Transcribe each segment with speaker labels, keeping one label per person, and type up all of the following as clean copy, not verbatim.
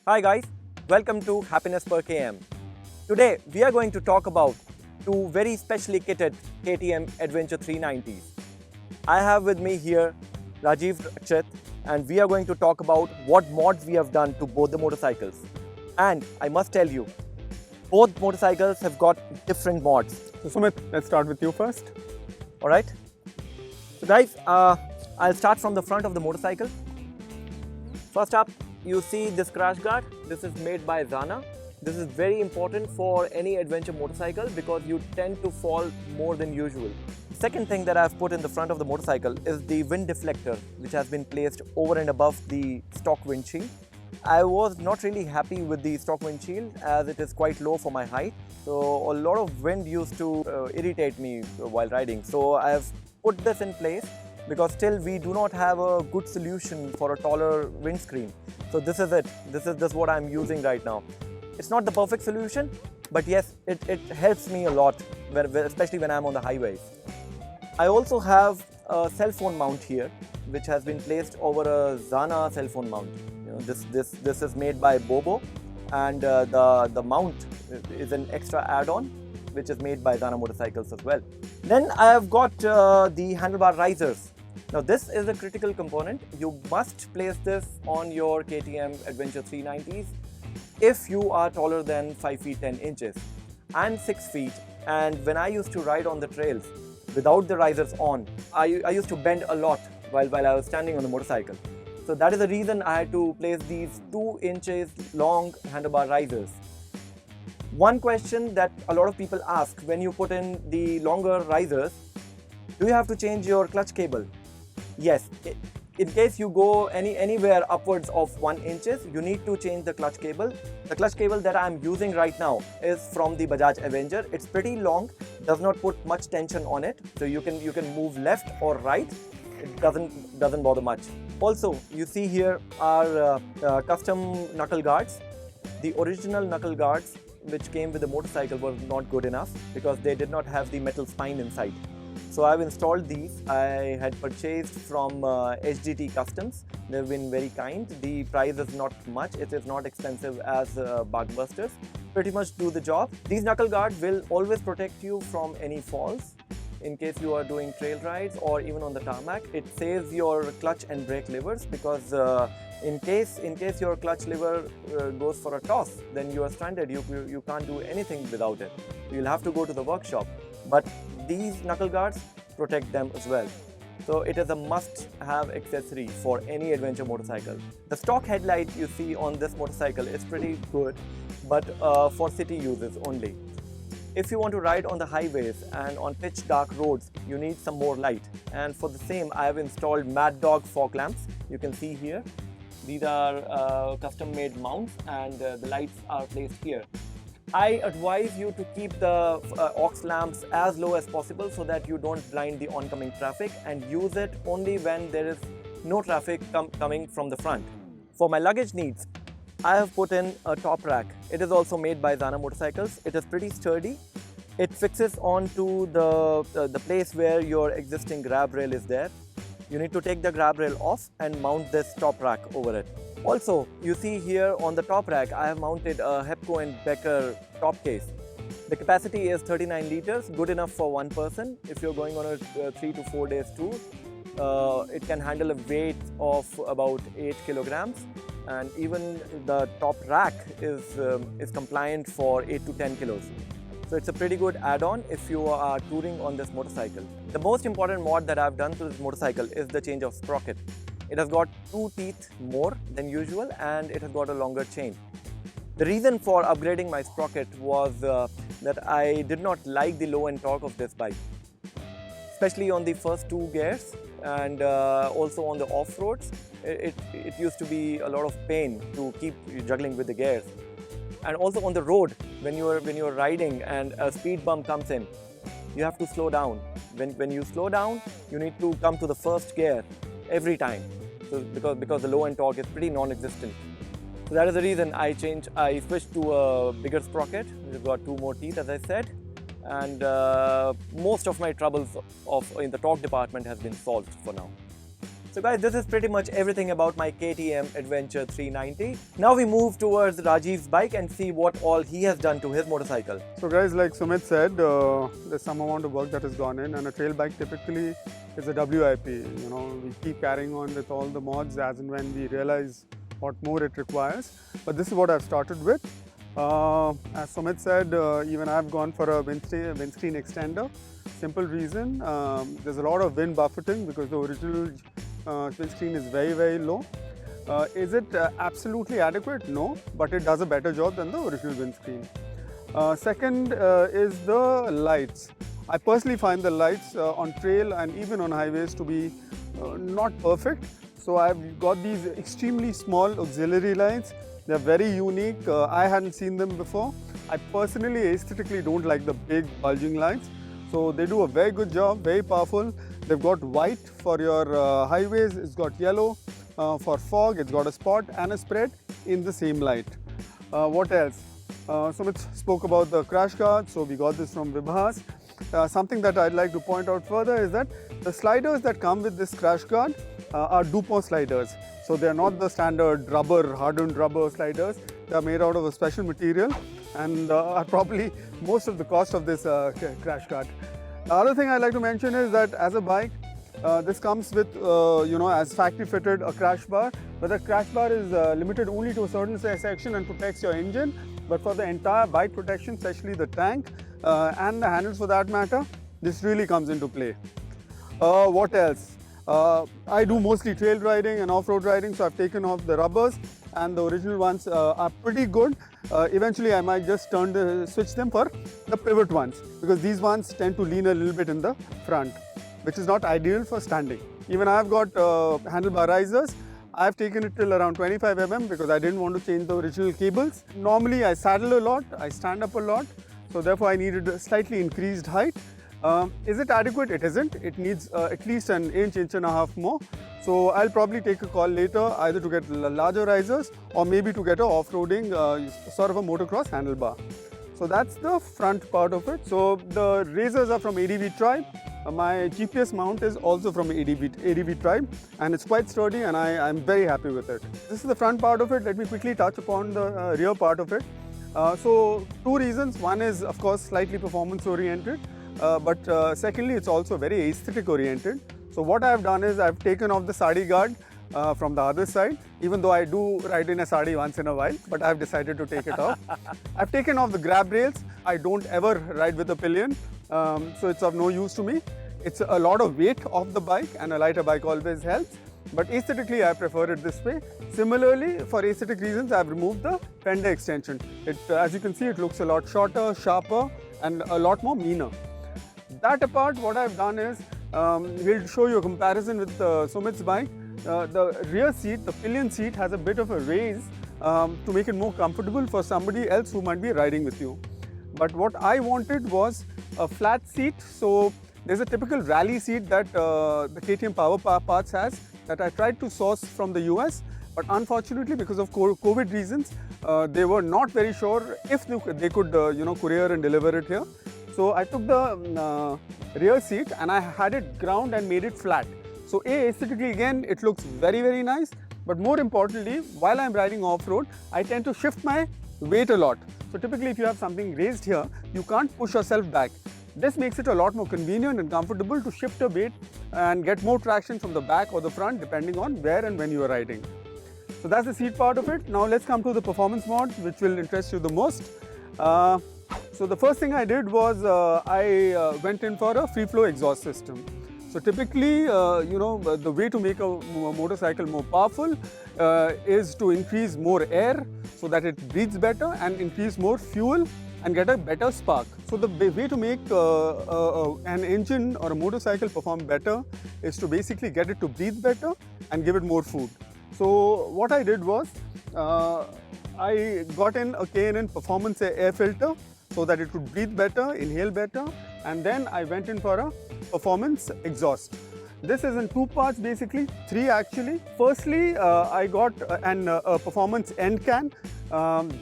Speaker 1: Hi guys, welcome to Happiness Per KM. Today we are going to talk about two very specially kitted KTM Adventure 390s. I have with me here Rajeev and we are going to talk about what mods we have done to both the motorcycles. And I must tell you, both motorcycles have got different mods.
Speaker 2: So Sumit, let's start with you first.
Speaker 1: Alright. So guys, I'll start from the front of the motorcycle. First up, you see this crash guard. This is made by Zana. This is very important for any adventure motorcycle because you tend to fall more than usual. Second thing that I've put in the front of the motorcycle is the wind deflector, which has been placed over and above the stock windshield. I was not really happy with the stock windshield as it is quite low for my height. So a lot of wind used to irritate me while riding. So I have put this in place because still we do not have a good solution for a taller windscreen. So this is it. This is what I'm using right now. It's not the perfect solution, but yes, it helps me a lot, especially when I'm on the highways. I also have a cell phone mount here, which has been placed over a Zana cell phone mount. You know, this is made by Bobo, and the mount is an extra add-on, which is made by Zana motorcycles as well. Then I have got the handlebar risers. Now this is a critical component. You must place this on your KTM Adventure 390s if you are taller than 5 feet 10 inches. I'm 6 feet, and when I used to ride on the trails without the risers on, I used to bend a lot while I was standing on the motorcycle. So that is the reason I had to place these 2 inches long handlebar risers. One question that a lot of people ask when you put in the longer risers, do you have to change your clutch cable? Yes, in case you go anywhere upwards of 1 inch, you need to change the clutch cable. The clutch cable that I'm using right now is from the Bajaj Avenger. It's pretty long, does not put much tension on it, so you can move left or right. It doesn't bother much. Also, you see here are custom knuckle guards. The original knuckle guards which came with the motorcycle were not good enough because they did not have the metal spine inside. So I've installed these. I had purchased from HDT Customs. They've been very kind. The price is not much. It is not expensive as Barkbusters. Pretty much do the job. These knuckle guards will always protect you from any falls in case you are doing trail rides or even on the tarmac. It saves your clutch and brake levers because in case your clutch lever goes for a toss, then you are stranded. You can't do anything without it. You'll have to go to the workshop. But these knuckle guards protect them as well. So it is a must-have accessory for any adventure motorcycle. The stock headlight you see on this motorcycle is pretty good, but for city uses only. If you want to ride on the highways and on pitch dark roads, you need some more light. And for the same, I have installed Mad Dog fog lamps. You can see here. These are custom-made mounts, and the lights are placed here. I advise you to keep the aux lamps as low as possible so that you don't blind the oncoming traffic, and use it only when there is no traffic coming from the front. For my luggage needs, I have put in a top rack. It is also made by Zana motorcycles. It is pretty sturdy. It fixes onto the place where your existing grab rail is there. You need to take the grab rail off and mount this top rack over it. Also, you see here on the top rack, I have mounted a Hepco and Becker top case. The capacity is 39 liters, good enough for one person. If you're going on a 3 to 4 days tour, it can handle a weight of about 8 kilograms. And even the top rack is compliant for 8 to 10 kilos. So it's a pretty good add-on if you are touring on this motorcycle. The most important mod that I've done to this motorcycle is the change of sprocket. It has got 2 teeth more than usual, and it has got a longer chain. The reason for upgrading my sprocket was that I did not like the low end torque of this bike, especially on the first 2 gears, and also on the off-roads. It used to be a lot of pain to keep juggling with the gears. And also on the road, when you're riding and a speed bump comes in, you have to slow down. When you slow down, you need to come to the first gear every time, so because the low end torque is pretty non-existent. So that is the reason I switched to a bigger sprocket, which has got 2 more teeth, as I said, and most of my troubles in the torque department has been solved for now. So guys, this is pretty much everything about my KTM Adventure 390. Now we move towards Rajiv's bike and see what all he has done to his motorcycle.
Speaker 2: So guys, like Sumit said, there's some amount of work that has gone in, and a trail bike typically is a WIP. You know, we keep carrying on with all the mods as and when we realize what more it requires. But this is what I've started with. As Sumit said, even I've gone for a windscreen extender. Simple reason, there's a lot of wind buffeting because the original windscreen is very low. Is it absolutely adequate? No, but it does a better job than the original windscreen. Second is the lights. I personally find the lights on trail and even on highways to be not perfect. So I've got these extremely small auxiliary lights. They're very unique. I hadn't seen them before. I personally aesthetically don't like the big bulging lights. So they do a very good job, very powerful. They've got white for your highways, it's got yellow for fog, it's got a spot and a spread in the same light. What else? Sumit spoke about the crash guard, so we got this from Vibhas. Something that I'd like to point out further is that the sliders that come with this crash guard are DuPont sliders. So they're not the standard rubber, hardened rubber sliders. They're made out of a special material and are probably most of the cost of this crash guard. The other thing I'd like to mention is that as a bike, this comes with, as factory fitted a crash bar, but the crash bar is limited only to a certain section and protects your engine. But for the entire bike protection, especially the tank and the handles for that matter, this really comes into play. What else? I do mostly trail riding and off-road riding, so I've taken off the rubbers and the original ones are pretty good. Eventually I might just switch them for the pivot ones because these ones tend to lean a little bit in the front, which is not ideal for standing. Even I've got handlebar risers. I've taken it till around 25 mm because I didn't want to change the original cables. Normally I saddle a lot, I stand up a lot, so therefore I needed a slightly increased height. Is it adequate? It isn't. It needs at least an inch and a half more. So I'll probably take a call later either to get larger risers or maybe to get a off-roading sort of a motocross handlebar. So that's the front part of it. So the razors are from ADV Tribe. My GPS mount is also from ADV Tribe and it's quite sturdy and I'm very happy with it. This is the front part of it. Let me quickly touch upon the rear part of it. So two reasons. One is of course slightly performance oriented. But secondly, it's also very aesthetic oriented. So what I've done is I've taken off the sadi guard from the other side, even though I do ride in a sadi once in a while, but I've decided to take it off. I've taken off the grab rails. I don't ever ride with a pillion, so it's of no use to me. It's a lot of weight off the bike and a lighter bike always helps. But aesthetically, I prefer it this way. Similarly, for aesthetic reasons, I've removed the fender extension. As you can see, it looks a lot shorter, sharper, and a lot more meaner. That apart, what I've done is, we'll show you a comparison with Sumit's bike. The rear seat, the pillion seat, has a bit of a raise to make it more comfortable for somebody else who might be riding with you. But what I wanted was a flat seat. So there's a typical rally seat that the KTM Power Parts has that I tried to source from the US. But unfortunately, because of COVID reasons, they were not very sure if they could, courier and deliver it here. So I took the rear seat and I had it ground and made it flat. So aesthetically again, it looks very nice. But more importantly, while I'm riding off-road, I tend to shift my weight a lot. So typically if you have something raised here, you can't push yourself back. This makes it a lot more convenient and comfortable to shift your weight and get more traction from the back or the front depending on where and when you are riding. So that's the seat part of it. Now let's come to the performance mod, which will interest you the most. So the first thing I did was I went in for a free flow exhaust system. So typically, the way to make a motorcycle more powerful is to increase more air so that it breathes better and increase more fuel and get a better spark. So the way to make an engine or a motorcycle perform better is to basically get it to breathe better and give it more food. So what I did was I got in a K&N performance air filter so that it would breathe better, inhale better, and then I went in for a performance exhaust. This is in two parts basically, three actually. Firstly, I got a performance end can.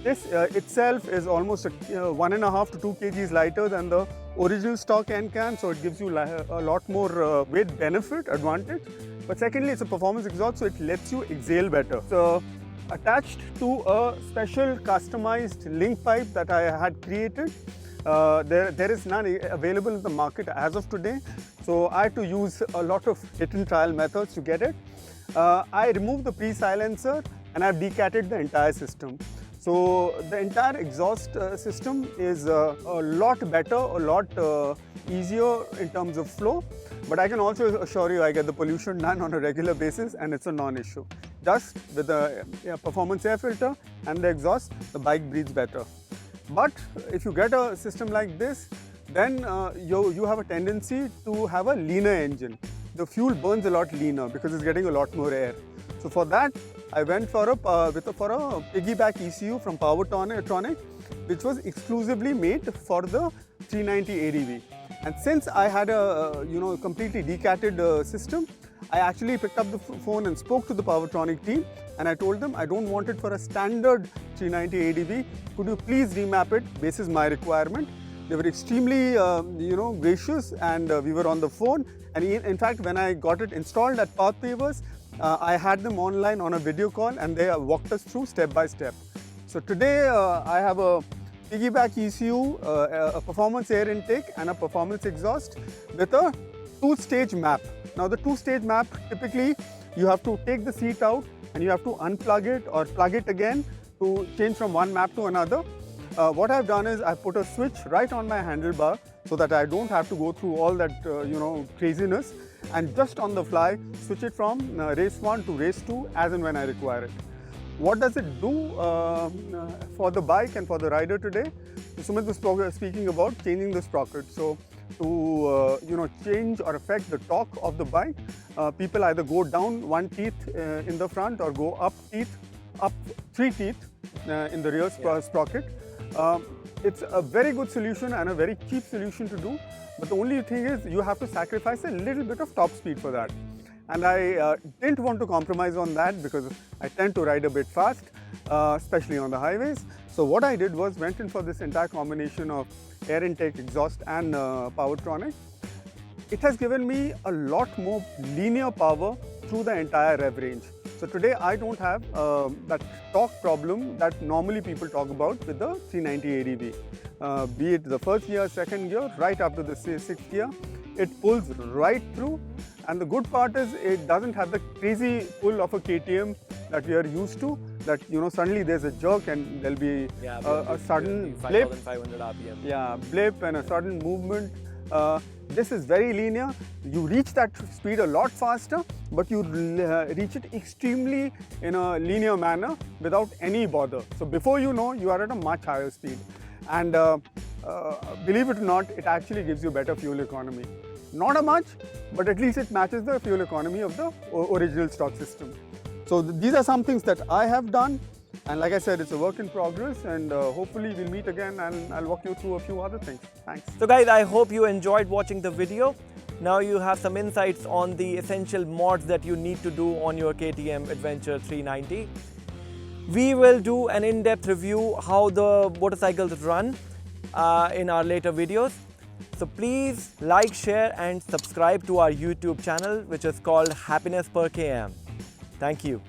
Speaker 2: This itself is almost 1.5 to 2 kgs lighter than the original stock end can, so it gives you a lot more weight benefit advantage. But secondly, it's a performance exhaust, so it lets you exhale better. So attached to a special customized link pipe that I had created. There is none available in the market as of today. So I had to use a lot of hit and trial methods to get it. I removed the pre-silencer and I've decatted the entire system. So the entire exhaust system is a lot better, a lot easier in terms of flow. But I can also assure you I get the pollution done on a regular basis and it's a non-issue. Just with the performance air filter and the exhaust, the bike breathes better. But if you get a system like this, then you have a tendency to have a leaner engine. The fuel burns a lot leaner because it's getting a lot more air. So for that, I went for a piggyback ECU from Powertronic, which was exclusively made for the 390 ADV. And since I had a completely decatted system, I actually picked up the phone and spoke to the Powertronic team, and I told them I don't want it for a standard 390 ADV. Could you please remap it? This is my requirement. They were extremely gracious, and we were on the phone. And in fact, when I got it installed at Path Pavers, I had them online on a video call, and they walked us through step by step. So today I have a piggyback ECU, a performance air intake and a performance exhaust with a two-stage map. Now the two-stage map, typically you have to take the seat out and you have to unplug it or plug it again to change from one map to another. What I've done is I put a switch right on my handlebar so that I don't have to go through all that craziness, and just on the fly switch it from race 1 to race 2 as and when I require it. What does it do for the bike and for the rider today? Sumit was speaking about changing the sprocket. So to change or affect the torque of the bike, people either go down one teeth in the front or go up three teeth in the rear sprocket. It's a very good solution and a very cheap solution to do, but the only thing is you have to sacrifice a little bit of top speed for that. And I didn't want to compromise on that because I tend to ride a bit fast, especially on the highways. So what I did was went in for this entire combination of air intake, exhaust and Powertronic. It has given me a lot more linear power through the entire rev range. So today I don't have that torque problem that normally people talk about with the 390 ADV. Be it the first gear, second gear, right up to the sixth gear, it pulls right through. And the good part is it doesn't have the crazy pull of a KTM that we are used to, that suddenly there's a jerk and there'll be a sudden blip.
Speaker 1: 5,500 RPM.
Speaker 2: Yeah, blip and a sudden movement. This is very linear. You reach that speed a lot faster, but you reach it extremely in a linear manner without any bother. So before you know, you are at a much higher speed. And believe it or not, it actually gives you better fuel economy. Not a much, but at least it matches the fuel economy of the original stock system. So these are some things that I have done. And like I said, it's a work in progress, and hopefully we'll meet again and I'll walk you through a few other things. Thanks.
Speaker 1: So guys, I hope you enjoyed watching the video. Now you have some insights on the essential mods that you need to do on your KTM Adventure 390. We will do an in-depth review how the motorcycles run in our later videos. So please like, share and subscribe to our YouTube channel, which is called Happiness Per KM. Thank you.